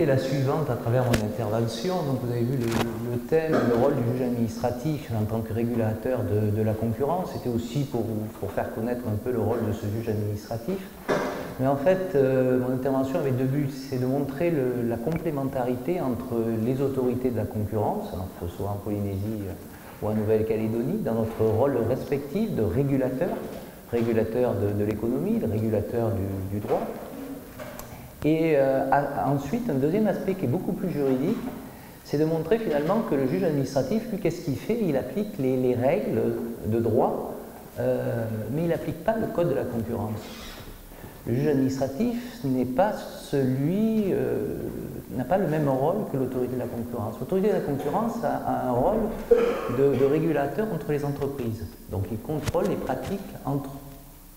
était la suivante à travers mon intervention. Donc vous avez vu le thème, le rôle du juge administratif en tant que régulateur de la concurrence. C'était aussi pour faire connaître un peu le rôle de ce juge administratif. Mais en fait, mon intervention avait deux buts. C'est de montrer la complémentarité entre les autorités de la concurrence, que ce soit en Polynésie ou en Nouvelle-Calédonie, dans notre rôle respectif de régulateur de l'économie, de régulateur du droit. Et ensuite, un deuxième aspect qui est beaucoup plus juridique, c'est de montrer finalement que le juge administratif, lui, qu'est-ce qu'il fait? Il applique les règles de droit, mais il n'applique pas le code de la concurrence. Le juge administratif n'est pas n'a pas le même rôle que l'autorité de la concurrence. L'autorité de la concurrence a un rôle de régulateur entre les entreprises. Donc il contrôle les pratiques entre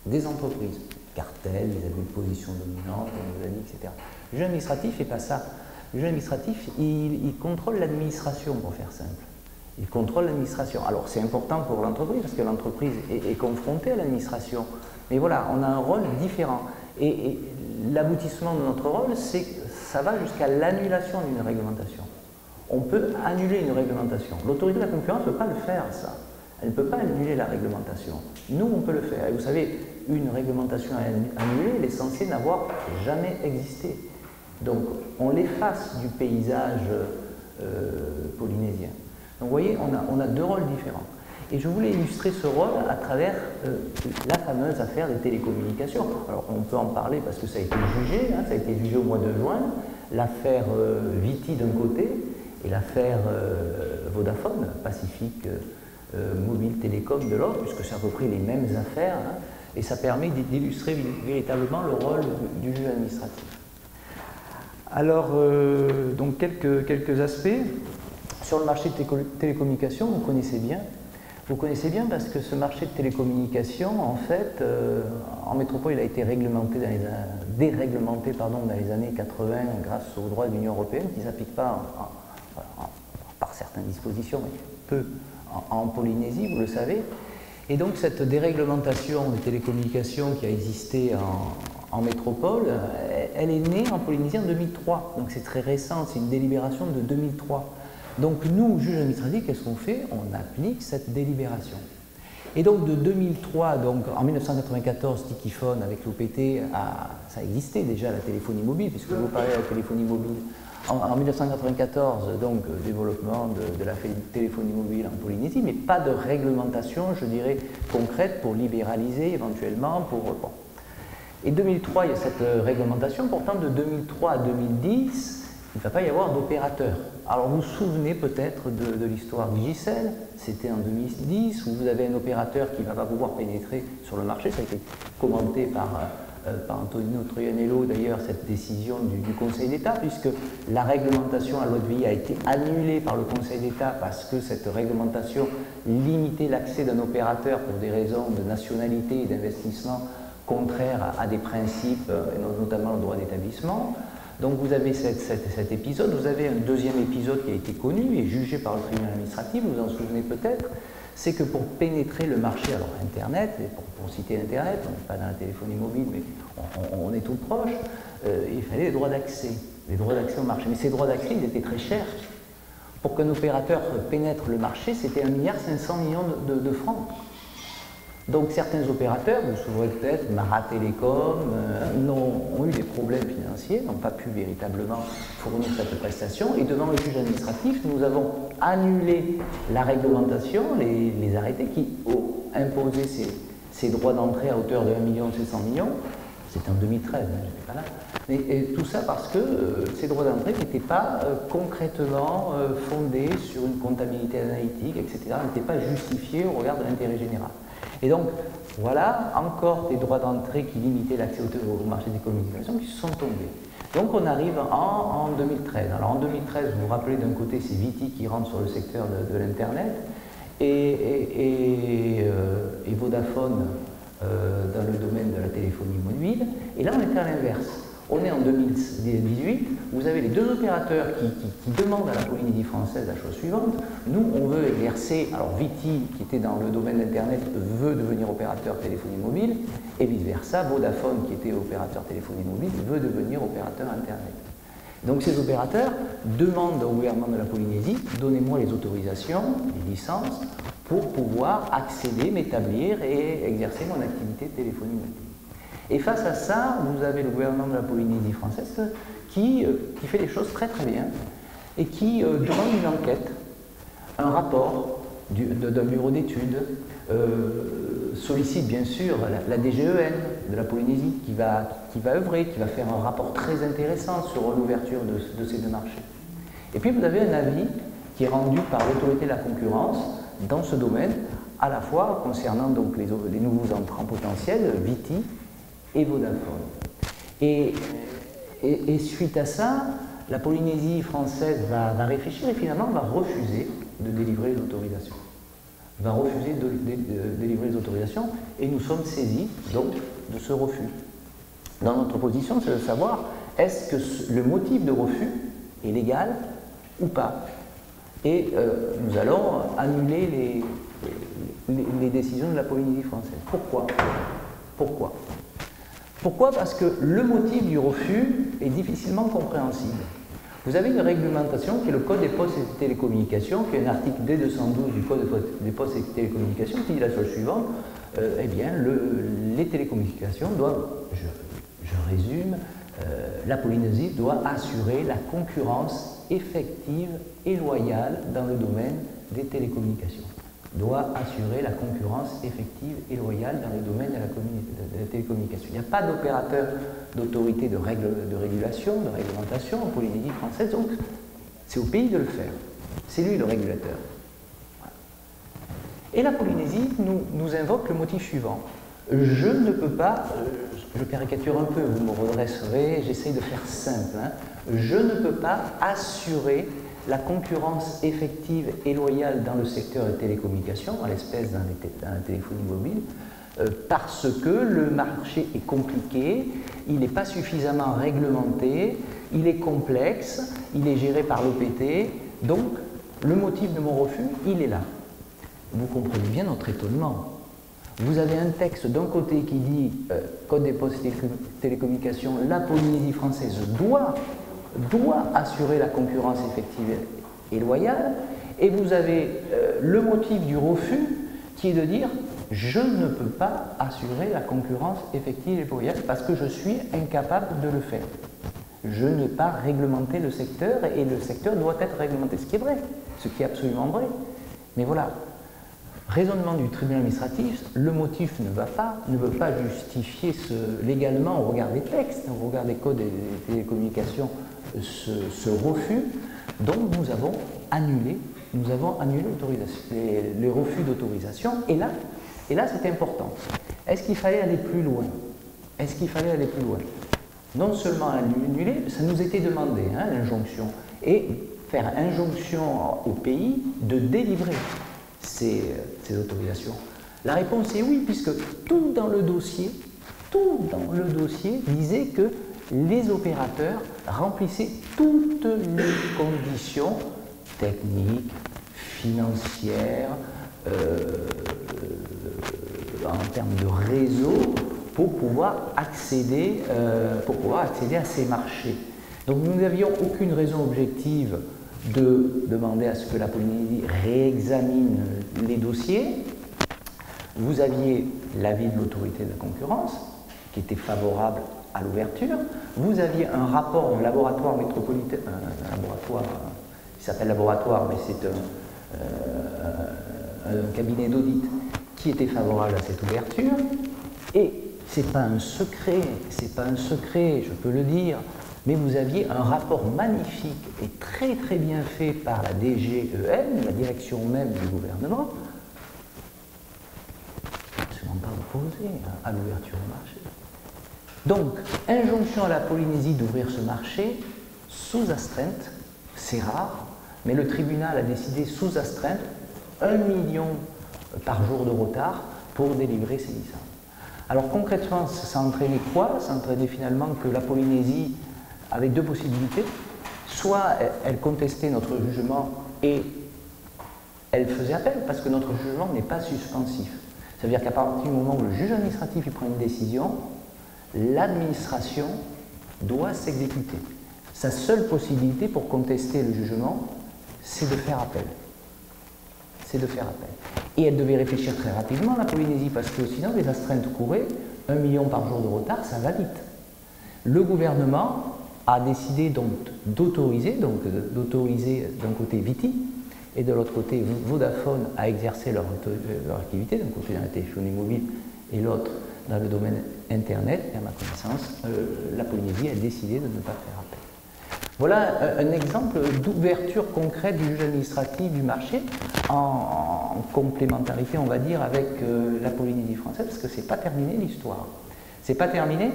des entreprises, cartels, les abus de position dominante, on vous a dit, etc. Le juge administratif ne fait pas ça. Le juge administratif, il contrôle l'administration, pour faire simple. Il contrôle l'administration. Alors c'est important pour l'entreprise, parce que l'entreprise est confrontée à l'administration. Mais voilà, on a un rôle différent. Et l'aboutissement de notre rôle, c'est que ça va jusqu'à l'annulation d'une réglementation. On peut annuler une réglementation. L'autorité de la concurrence ne peut pas le faire, ça. Elle ne peut pas annuler la réglementation. Nous, on peut le faire. Et vous savez, une réglementation annulée, elle est censée n'avoir jamais existé. Donc, on l'efface du paysage polynésien. Donc, vous voyez, on a deux rôles différents. Et je voulais illustrer ce rôle à travers la fameuse affaire des télécommunications. Alors, on peut en parler parce que ça a été jugé, hein, ça a été jugé au mois de juin. L'affaire Viti d'un côté et l'affaire Vodafone, Pacific Mobile Télécom de l'autre, puisque c'est à peu près les mêmes affaires, hein, et ça permet d'illustrer véritablement le rôle du juge administratif. Alors, donc quelques aspects. Sur le marché de télécommunications, vous connaissez bien. Vous connaissez bien parce que ce marché de télécommunications, en fait, en métropole, il a été déréglementé dans les années 80 grâce aux droits de l'Union européenne qui ne s'appliquent pas par certaines dispositions, mais peu en Polynésie, vous le savez. Et donc cette déréglementation des télécommunications qui a existé en métropole, elle est née en Polynésie en 2003. Donc c'est très récent, c'est une délibération de 2003. Donc nous, juges administratifs, qu'est-ce qu'on fait? On applique cette délibération. Et donc de 2003, donc en 1994, Tikiphone avec l'OPT, ça existait déjà la téléphonie mobile, puisque vous parlez de la téléphonie mobile. En 1994, donc développement de la téléphonie mobile en Polynésie, mais pas de réglementation, je dirais, concrète pour libéraliser éventuellement. Et 2003, il y a cette réglementation, pourtant de 2003 à 2010, il ne va pas y avoir d'opérateur. Alors vous vous souvenez peut-être de l'histoire Digicel, c'était en 2010, où vous avez un opérateur qui ne va pas pouvoir pénétrer sur le marché, ça a été commenté par Antonino Troianello d'ailleurs, cette décision du Conseil d'État, puisque la réglementation à l'ODVI a été annulée par le Conseil d'État parce que cette réglementation limitait l'accès d'un opérateur pour des raisons de nationalité et d'investissement contraires à des principes, notamment le droit d'établissement. Donc vous avez cet épisode, vous avez un deuxième épisode qui a été connu et jugé par le tribunal administratif, vous vous en souvenez peut-être, c'est que pour pénétrer le marché, alors Internet, et pour citer Internet, on n'est pas dans la téléphonie mobile, mais on est tout proche, il fallait des droits d'accès au marché. Mais ces droits d'accès, ils étaient très chers. Pour qu'un opérateur pénètre le marché, c'était 1,5 milliard de francs. Donc certains opérateurs, vous vous souvenez peut-être, Mara Télécom, ont eu des problèmes financiers, n'ont pas pu véritablement fournir cette prestation. Et devant le juge administratif, nous avons annulé la réglementation, les arrêtés qui imposaient ces droits d'entrée à hauteur de 1,7 million. C'était en 2013, hein, je n'étais pas là. Et tout ça parce que ces droits d'entrée n'étaient pas concrètement fondés sur une comptabilité analytique, etc., n'étaient pas justifiés au regard de l'intérêt général. Et donc, voilà encore des droits d'entrée qui limitaient l'accès au marché des communications qui se sont tombés. Donc on arrive en 2013. Alors en 2013, vous vous rappelez d'un côté, c'est Viti qui rentre sur le secteur de l'Internet et Vodafone dans le domaine de la téléphonie mobile. Et là, on était à l'inverse. On est en 2018, vous avez les deux opérateurs qui demandent à la Polynésie française la chose suivante. Nous, on veut exercer, alors Viti, qui était dans le domaine d'Internet, veut devenir opérateur téléphonie mobile, et vice-versa, Vodafone, qui était opérateur téléphonie mobile, veut devenir opérateur Internet. Donc ces opérateurs demandent au gouvernement de la Polynésie, donnez-moi les autorisations, les licences, pour pouvoir accéder, m'établir et exercer mon activité de téléphonie mobile. Et face à ça, vous avez le gouvernement de la Polynésie française qui fait les choses très très bien et qui demande une enquête, un rapport d'un bureau d'études, sollicite bien sûr la DGEN de la Polynésie qui va œuvrer, qui va faire un rapport très intéressant sur l'ouverture de ces deux marchés. Et puis vous avez un avis qui est rendu par l'autorité de la concurrence dans ce domaine, à la fois concernant donc les nouveaux entrants potentiels, Viti et Vodafone. Et suite à ça, la Polynésie française va réfléchir et finalement va refuser de délivrer les autorisations. Va refuser de délivrer les autorisations et nous sommes saisis donc de ce refus. Dans notre position, c'est de savoir est-ce que le motif de refus est légal ou pas. Et nous allons annuler les décisions de la Polynésie française. Pourquoi ? Pourquoi ? Parce que le motif du refus est difficilement compréhensible. Vous avez une réglementation qui est le Code des postes et des télécommunications, qui est un article D212 du Code des postes et des télécommunications, qui dit la chose suivante, eh bien, les télécommunications doivent, je résume, la Polynésie doit assurer la concurrence effective et loyale dans le domaine des télécommunications. Doit assurer la concurrence effective et loyale dans le domaine de la télécommunication. Il n'y a pas d'opérateur d'autorité de régulation, de réglementation en Polynésie française, donc c'est au pays de le faire. C'est lui le régulateur. Et la Polynésie nous invoque le motif suivant. Je ne peux pas, je caricature un peu, vous me redresserez, j'essaye de faire simple, hein, je ne peux pas assurer la concurrence effective et loyale dans le secteur des télécommunications, en l'espèce dans la téléphonie mobile, parce que le marché est compliqué, il n'est pas suffisamment réglementé, il est complexe, il est géré par l'OPT, donc le motif de mon refus, il est là. Vous comprenez bien notre étonnement. Vous avez un texte d'un côté qui dit Code des postes et télécommunications, la Polynésie française doit assurer la concurrence effective et loyale, et vous avez le motif du refus qui est de dire je ne peux pas assurer la concurrence effective et loyale parce que je suis incapable de le faire. Je n'ai pas réglementé le secteur et le secteur doit être réglementé, ce qui est vrai, ce qui est absolument vrai. Mais voilà, raisonnement du tribunal administratif, le motif ne peut pas justifier légalement au regard des textes, au regard des codes des télécommunications, ce refus, donc nous avons annulé les refus d'autorisation, et là c'est important. Est-ce qu'il fallait aller plus loin? Non seulement annuler, ça nous était demandé, hein, l'injonction, et faire injonction au pays de délivrer ces autorisations. La réponse est oui, puisque tout dans le dossier disait que les opérateurs remplissaient toutes les conditions techniques, financières, en termes de réseau, pour pouvoir accéder à ces marchés. Donc nous n'avions aucune raison objective de demander à ce que la Polynésie réexamine les dossiers. Vous aviez l'avis de l'autorité de la concurrence, qui était favorable à l'ouverture. Vous aviez un rapport d'un laboratoire métropolitain, un laboratoire qui s'appelle laboratoire, mais c'est un cabinet d'audit qui était favorable à cette ouverture. Et c'est pas un secret, je peux le dire, mais vous aviez un rapport magnifique et très très bien fait par la DGEN, la direction même du gouvernement, absolument pas opposé à l'ouverture du marché. Donc, injonction à la Polynésie d'ouvrir ce marché sous astreinte, c'est rare, mais le tribunal a décidé sous astreinte 1 million par jour de retard pour délivrer ces licences. Alors concrètement, ça entraînait quoi? Ça entraînait finalement que la Polynésie avait deux possibilités. Soit elle contestait notre jugement et elle faisait appel, parce que notre jugement n'est pas suspensif. Ça veut dire qu'à partir du moment où le juge administratif prend une décision, l'administration doit s'exécuter. Sa seule possibilité pour contester le jugement, c'est de faire appel. C'est de faire appel. Et elle devait réfléchir très rapidement, la Polynésie, parce que sinon les astreintes couraient, 1 million par jour de retard, ça va vite. Le gouvernement a décidé donc d'autoriser d'un côté Viti et de l'autre côté Vodafone à exercer leur activité, d'un côté dans la téléphonie mobile et l'autre dans le domaine Internet. Et à ma connaissance, la Polynésie a décidé de ne pas faire appel. Voilà un exemple d'ouverture concrète du juge administratif du marché en complémentarité, on va dire, avec la Polynésie française, parce que c'est pas terminé l'histoire. C'est pas terminé,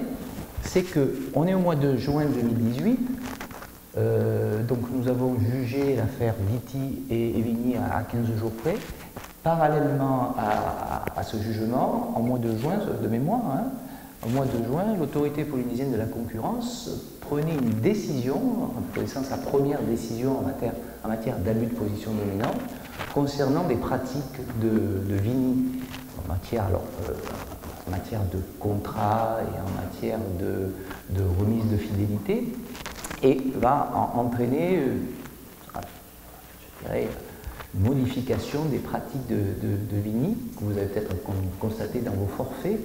c'est qu'on est au mois de juin 2018, donc nous avons jugé l'affaire Viti et Evigny à 15 jours près. Parallèlement à ce jugement, en mois de juin, de mémoire, hein, au mois de juin, l'autorité polynésienne de la concurrence prenait une décision, en connaissance la première décision en matière d'abus de position dominante, concernant des pratiques de VINI en matière de contrat et en matière de remise de fidélité, et va entraîner, je dirais, une modification des pratiques de VINI, que vous avez peut-être constaté dans vos forfaits,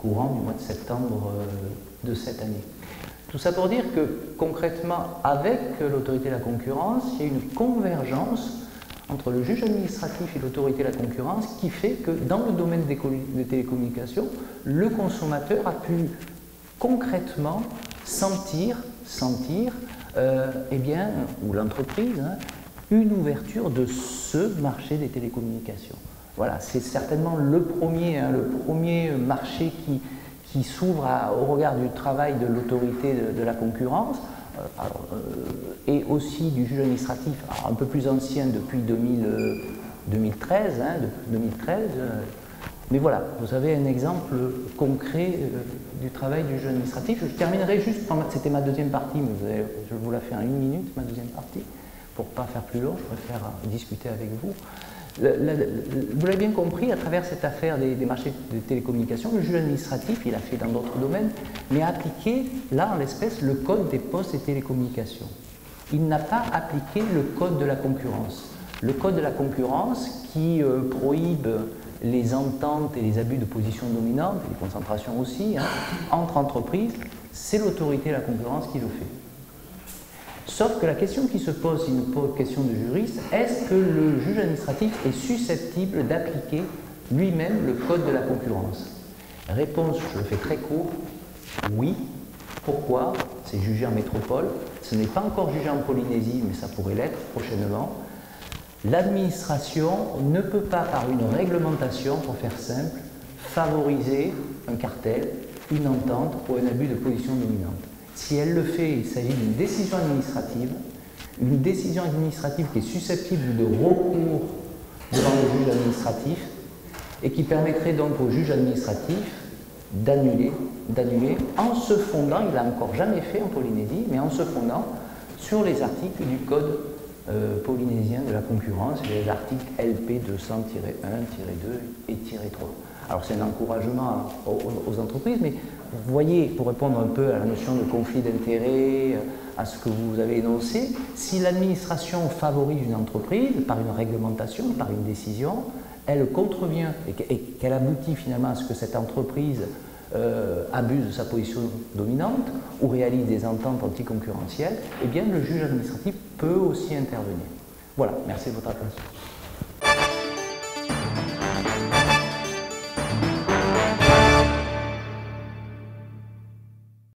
courant du mois de septembre de cette année. Tout ça pour dire que concrètement, avec l'autorité de la concurrence, il y a une convergence entre le juge administratif et l'autorité de la concurrence qui fait que dans le domaine des télécommunications, le consommateur a pu concrètement sentir eh bien, ou l'entreprise, hein, une ouverture de ce marché des télécommunications. Voilà, c'est certainement le premier marché qui s'ouvre au regard du travail de l'autorité de la concurrence, et aussi du juge administratif, un peu plus ancien depuis 2013, mais voilà, vous avez un exemple concret du travail du juge administratif. Je terminerai juste, c'était ma deuxième partie, mais je vous la fais en 1 minute, ma deuxième partie, pour ne pas faire plus long, je préfère discuter avec vous. Vous l'avez bien compris, à travers cette affaire des marchés de télécommunications, le juge administratif, il a fait dans d'autres domaines, mais a appliqué, là en l'espèce, le code des postes et télécommunications. Il n'a pas appliqué le code de la concurrence. Le code de la concurrence qui prohibe les ententes et les abus de position dominante, les concentrations aussi, hein, entre entreprises, c'est l'autorité de la concurrence qui le fait. Sauf que la question qui se pose, c'est une question de juriste, est-ce que le juge administratif est susceptible d'appliquer lui-même le code de la concurrence? Réponse, je le fais très court, oui. Pourquoi? C'est jugé en métropole, ce n'est pas encore jugé en Polynésie, mais ça pourrait l'être prochainement. L'administration ne peut pas, par une réglementation, pour faire simple, favoriser un cartel, une entente ou un abus de position dominante. Si elle le fait, il s'agit d'une décision administrative qui est susceptible de recours devant le juge administratif et qui permettrait donc au juge administratif d'annuler en se fondant, il ne l'a encore jamais fait en Polynésie, mais en se fondant sur les articles du code polynésien de la concurrence, les articles LP 200-1-2 et -3. Alors c'est un encouragement aux entreprises, mais vous voyez, pour répondre un peu à la notion de conflit d'intérêts, à ce que vous avez énoncé, si l'administration favorise une entreprise par une réglementation, par une décision, elle contrevient et qu'elle aboutit finalement à ce que cette entreprise abuse de sa position dominante ou réalise des ententes anticoncurrentielles, eh bien le juge administratif peut aussi intervenir. Voilà, merci de votre attention.